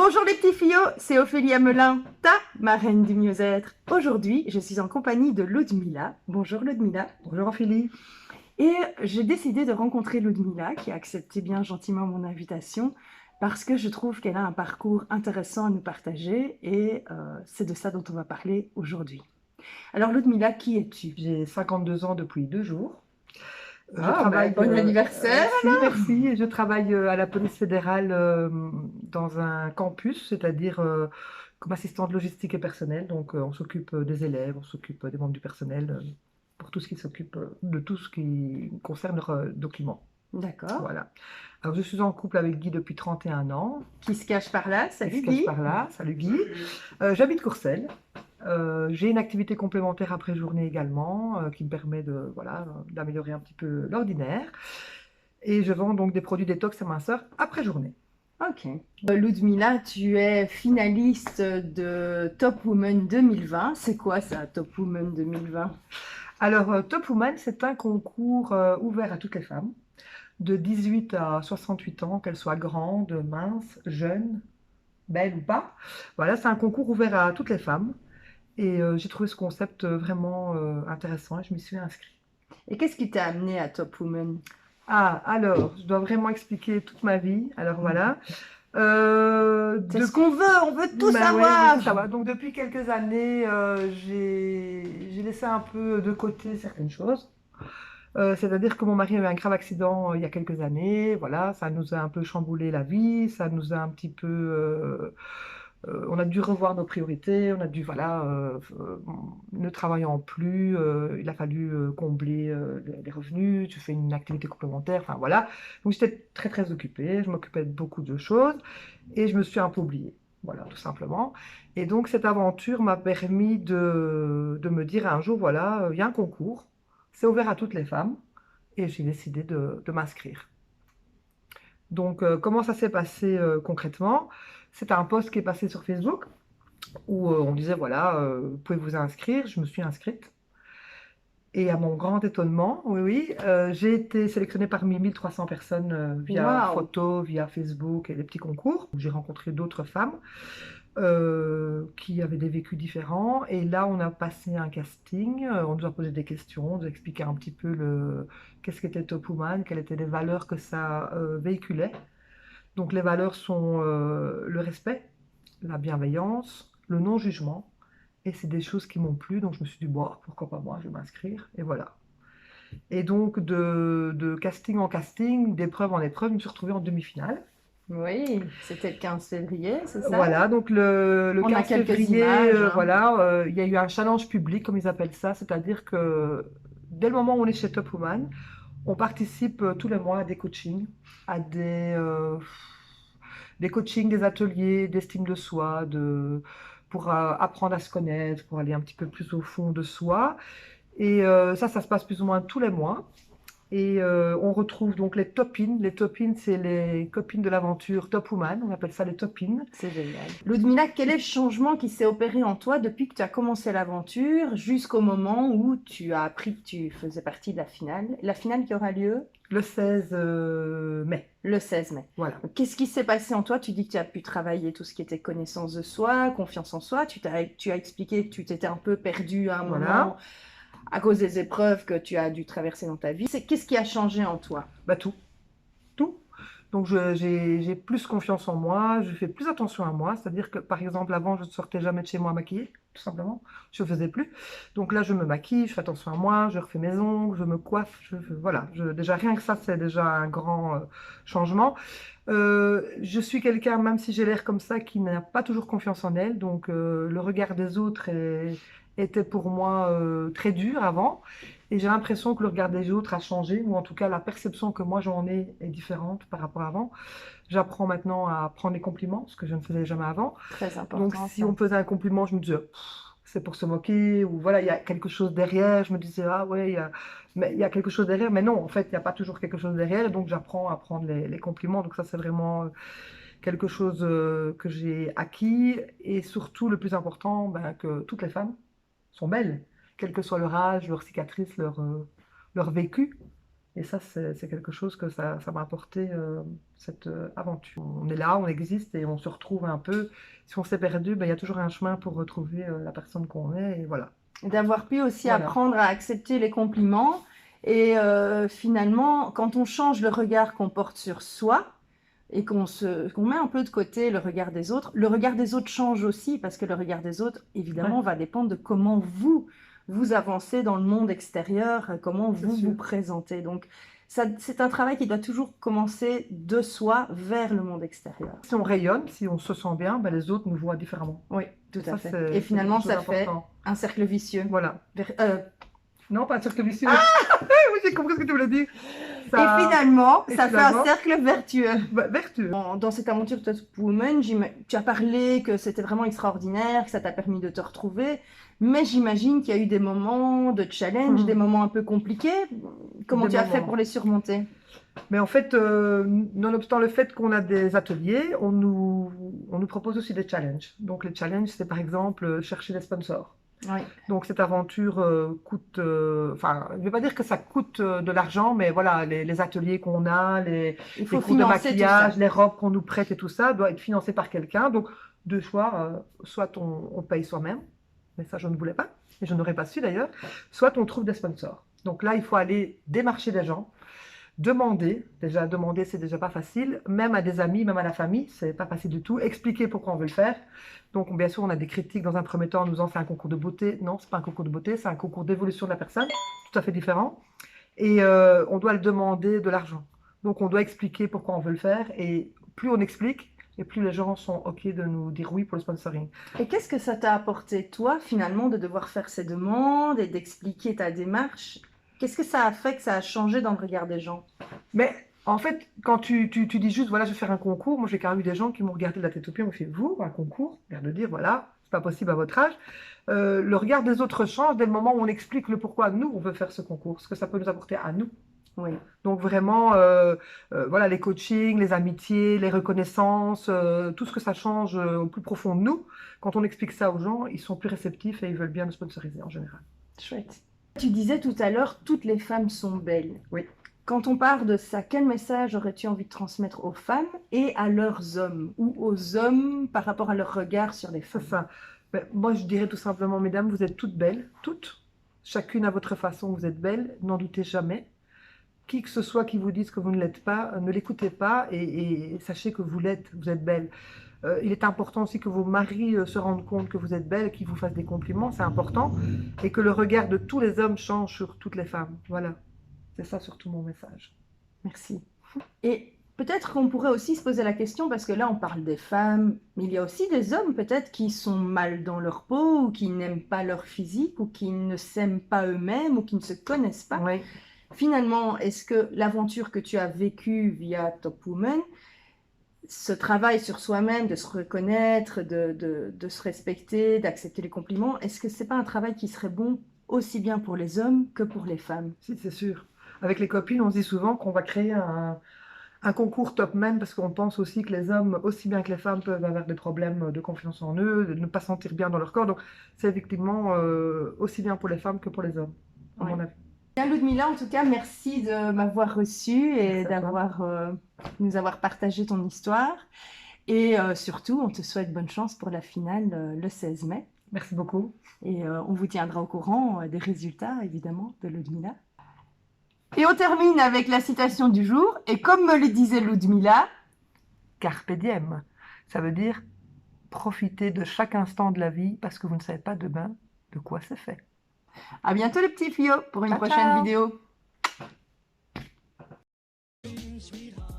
Bonjour les petits fillots, c'est Ophélie Hamelin, ta marraine du mieux-être. Aujourd'hui, je suis en compagnie de Ludmila. Bonjour Ludmila. Bonjour Ophélie. Et j'ai décidé de rencontrer Ludmila, qui a accepté bien gentiment mon invitation, parce que je trouve qu'elle a un parcours intéressant à nous partager et c'est de ça dont on va parler aujourd'hui. Alors Ludmila, qui es-tu? J'ai 52 ans depuis 2 jours. Je Ah, ben, travaille. bon anniversaire! Merci. Je travaille à la police fédérale dans un campus, c'est-à-dire comme assistante logistique et personnelle. Donc on s'occupe des élèves, on s'occupe des membres du personnel, pour tout ce qui s'occupe de tout ce qui concerne leurs documents. D'accord. Voilà. Alors je suis en couple avec Guy depuis 31 ans. Qui se cache par là? Il Salut se cache Guy. par là. Salut Guy. J'habite Courcelles. J'ai une activité complémentaire après journée également qui me permet d'améliorer un petit peu l'ordinaire. Et je vends donc des produits détox et minceurs après journée. Ok. Ludmila, tu es finaliste de Top Woman 2020. C'est quoi ça, Top Woman 2020? Alors, Top Woman, c'est un concours ouvert à toutes les femmes de 18 à 68 ans, qu'elles soient grandes, minces, jeunes, belles ou pas. Voilà, c'est un concours ouvert à toutes les femmes. Et j'ai trouvé ce concept vraiment intéressant et je m'y suis inscrite. Et qu'est-ce qui t'a amené à Top Woman? Ah, alors, je dois vraiment expliquer toute ma vie. Alors voilà. C'est ce qu'on veut, on veut tout Bah ouais, on veut savoir! tout savoir. Donc depuis quelques années, j'ai laissé un peu de côté certaines choses. C'est-à-dire que mon mari a eu un grave accident il y a quelques années. Voilà, ça nous a un peu chamboulé la vie, ça nous a un petit peu on a dû revoir nos priorités, on a dû, voilà, ne travaillant plus, il a fallu combler les revenus, tu fais une activité complémentaire, enfin voilà. Donc j'étais très très occupée, je m'occupais de beaucoup de choses et je me suis un peu oubliée, voilà, tout simplement. Et donc cette aventure m'a permis de me dire un jour, voilà, il y a un concours, c'est ouvert à toutes les femmes et j'ai décidé de m'inscrire. Donc, comment ça s'est passé concrètement? C'est un post qui est passé sur Facebook où on disait, voilà, vous pouvez vous inscrire. Je me suis inscrite. Et à mon grand étonnement, oui, oui, j'ai été sélectionnée parmi 1300 personnes via Waouh! photo, via Facebook et des petits concours. J'ai rencontré d'autres femmes qui avaient des vécus différents. Et là, on a passé un casting, on nous a posé des questions, on nous a expliqué un petit peu qu'est-ce qu'était Top Woman, quelles étaient les valeurs que ça véhiculait. Donc les valeurs sont le respect, la bienveillance, le non-jugement. Et c'est des choses qui m'ont plu, donc je me suis dit, bon, pourquoi pas moi, je vais m'inscrire. Et voilà. Et donc de casting en casting, d'épreuve en épreuve, je me suis retrouvée en demi-finale. Oui, c'était le 15 février, c'est ça? Voilà, donc le On a 15 quelques février, images, hein. voilà, il y a eu un challenge public, comme ils appellent ça, c'est-à-dire que dès le moment où on est chez Top Woman, on participe tous les mois à des coachings, à des coachings, des ateliers d'estime de soi, pour apprendre à se connaître, pour aller un petit peu plus au fond de soi. Et ça se passe plus ou moins tous les mois. Et on retrouve donc les topines. Les topines, c'est les copines de l'aventure Top Woman. On appelle ça les topines. C'est génial. Ludmila, quel est le changement qui s'est opéré en toi depuis que tu as commencé l'aventure jusqu'au moment où tu as appris que tu faisais partie de la finale? La finale qui aura lieu Le 16 mai. le 16 mai. Voilà. Qu'est-ce qui s'est passé en toi? Tu dis que tu as pu travailler tout ce qui était connaissance de soi, confiance en soi. Tu as expliqué que tu t'étais un peu perdue à un Voilà. moment à cause des épreuves que tu as dû traverser dans ta vie. Qu'est-ce qui a changé en toi? Bah tout. Tout. Donc j'ai plus confiance en moi, je fais plus attention à moi, c'est-à-dire que par exemple avant je ne sortais jamais de chez moi maquillée, tout simplement, je ne faisais plus. Donc là je me maquille, je fais attention à moi, je refais mes ongles, je me coiffe, voilà, déjà rien que ça c'est déjà un grand changement. Je suis quelqu'un, même si j'ai l'air comme ça, qui n'a pas toujours confiance en elle, donc le regard des autres était pour moi très dur avant. Et j'ai l'impression que le regard des autres a changé, ou en tout cas la perception que moi j'en ai est différente par rapport à avant. J'apprends maintenant à prendre les compliments, ce que je ne faisais jamais avant. Très important. Donc si ça. on me faisait un compliment, je me disais, c'est pour se moquer, ou voilà, il y a quelque chose derrière. Je me disais, ah ouais, mais il y a quelque chose derrière. Mais non, en fait, il n'y a pas toujours quelque chose derrière. Et donc j'apprends à prendre les compliments. Donc ça, c'est vraiment quelque chose que j'ai acquis. Et surtout, le plus important, ben, que toutes les femmes sont belles, quel que soit leur âge, leur cicatrice, leur vécu. Et ça, c'est quelque chose que ça m'a apporté, cette aventure. On est là, on existe et on se retrouve un peu. Si on s'est perdu, ben, il y a toujours un chemin pour retrouver la personne qu'on est. Et voilà. D'avoir pu aussi Voilà. apprendre à accepter les compliments. Et finalement, quand on change le regard qu'on porte sur soi et qu'on met un peu de côté le regard des autres change aussi parce que le regard des autres, évidemment, Ouais. va dépendre de comment vous avancez dans le monde extérieur, comment C'est vous sûr. vous présentez. Donc, c'est un travail qui doit toujours commencer de soi vers le monde extérieur. Si on rayonne, si on se sent bien, ben, les autres nous voient différemment. Oui, tout à Ça, fait. c'est Et finalement, quelque chose ça fait d'important. un cercle vicieux. Voilà. Vers- Non, pas un cercle vicieux. Oui, j'ai compris ce que tu voulais dire. Ça- Et finalement, et ça fait finalement- un cercle vertueux. bah, vertueux. Dans cette aventure Top Woman, tu as parlé que c'était vraiment extraordinaire, que ça t'a permis de te retrouver, mais j'imagine qu'il y a eu des moments de challenge, des moments un peu compliqués. Comment Des tu as fait moments. pour les surmonter? Mais en fait, nonobstant le fait qu'on a des ateliers, on nous propose aussi des challenges. Donc les challenges, c'est par exemple chercher des sponsors. Oui. Donc cette aventure coûte, enfin, je ne vais pas dire que ça coûte de l'argent, mais voilà, les ateliers qu'on a, Il les faut cours de financer tout maquillage, ça. les robes qu'on nous prête et tout ça doit être financé par quelqu'un. Donc deux choix, soit on paye soi-même, mais ça je ne voulais pas, et je n'aurais pas su d'ailleurs, soit on trouve des sponsors. Donc là, il faut aller démarcher des gens. Demander, déjà demander c'est déjà pas facile, même à des amis, même à la famille, c'est pas facile du tout. Expliquer pourquoi on veut le faire. Donc bien sûr on a des critiques dans un premier temps en nous disant c'est un concours de beauté. Non, c'est pas un concours de beauté, c'est un concours d'évolution de la personne, tout à fait différent. Et on doit le demander de l'argent. Donc on doit expliquer pourquoi on veut le faire et plus on explique et plus les gens sont ok de nous dire oui pour le sponsoring. Et qu'est-ce que ça t'a apporté, toi, finalement, de devoir faire ces demandes et d'expliquer ta démarche? Qu'est-ce que ça a fait que ça a changé dans le regard des gens? Mais en fait, quand tu dis juste, voilà, je vais faire un concours, moi j'ai quand même eu des gens qui m'ont regardé de la tête aux pieds, m'ont fait, vous, un concours, l'air de dire, voilà, c'est pas possible à votre âge. Le regard des autres change dès le moment où on explique le pourquoi nous, on veut faire ce concours, ce que ça peut nous apporter à nous. Oui. Donc vraiment, voilà, les coachings, les amitiés, les reconnaissances, tout ce que ça change au plus profond de nous, quand on explique ça aux gens, ils sont plus réceptifs et ils veulent bien nous sponsoriser en général. Chouette. Tu disais tout à l'heure, toutes les femmes sont belles. Oui. Quand on part de ça, quel message aurais-tu envie de transmettre aux femmes et à leurs hommes ou aux hommes par rapport à leur regard sur les C'est femmes? ça. Ben, moi, je dirais tout simplement, mesdames, vous êtes toutes belles, toutes, chacune à votre façon, vous êtes belles, n'en doutez jamais. Qui que ce soit qui vous dise que vous ne l'êtes pas, ne l'écoutez pas et sachez que vous l'êtes, vous êtes belle. Il est important aussi que vos maris se rendent compte que vous êtes belle, qu'ils vous fassent des compliments, c'est important, et que le regard de tous les hommes change sur toutes les femmes. Voilà, c'est ça surtout mon message. Merci. Et peut-être qu'on pourrait aussi se poser la question, parce que là on parle des femmes, mais il y a aussi des hommes peut-être qui sont mal dans leur peau, ou qui n'aiment pas leur physique, ou qui ne s'aiment pas eux-mêmes, ou qui ne se connaissent pas. Oui. Finalement, est-ce que l'aventure que tu as vécue via Top Woman, ce travail sur soi-même, de se reconnaître, de se respecter, d'accepter les compliments, est-ce que c'est pas un travail qui serait bon aussi bien pour les hommes que pour les femmes? Si, c'est sûr. Avec les copines, on se dit souvent qu'on va créer un concours top men parce qu'on pense aussi que les hommes, aussi bien que les femmes, peuvent avoir des problèmes de confiance en eux, de ne pas se sentir bien dans leur corps. Donc, c'est effectivement aussi bien pour les femmes que pour les hommes, à mon avis. Bien, Ludmila, en tout cas, merci de m'avoir reçue et nous avoir partagé ton histoire. Et surtout, on te souhaite bonne chance pour la finale le 16 mai. Merci beaucoup. Et on vous tiendra au courant des résultats, évidemment, de Ludmila. Et on termine avec la citation du jour. Et comme me le disait Ludmila, Carpe diem, ça veut dire profiter de chaque instant de la vie parce que vous ne savez pas demain de quoi c'est fait. à bientôt les petits filles pour une Ciao, prochaine ciao. vidéo. Sweetheart.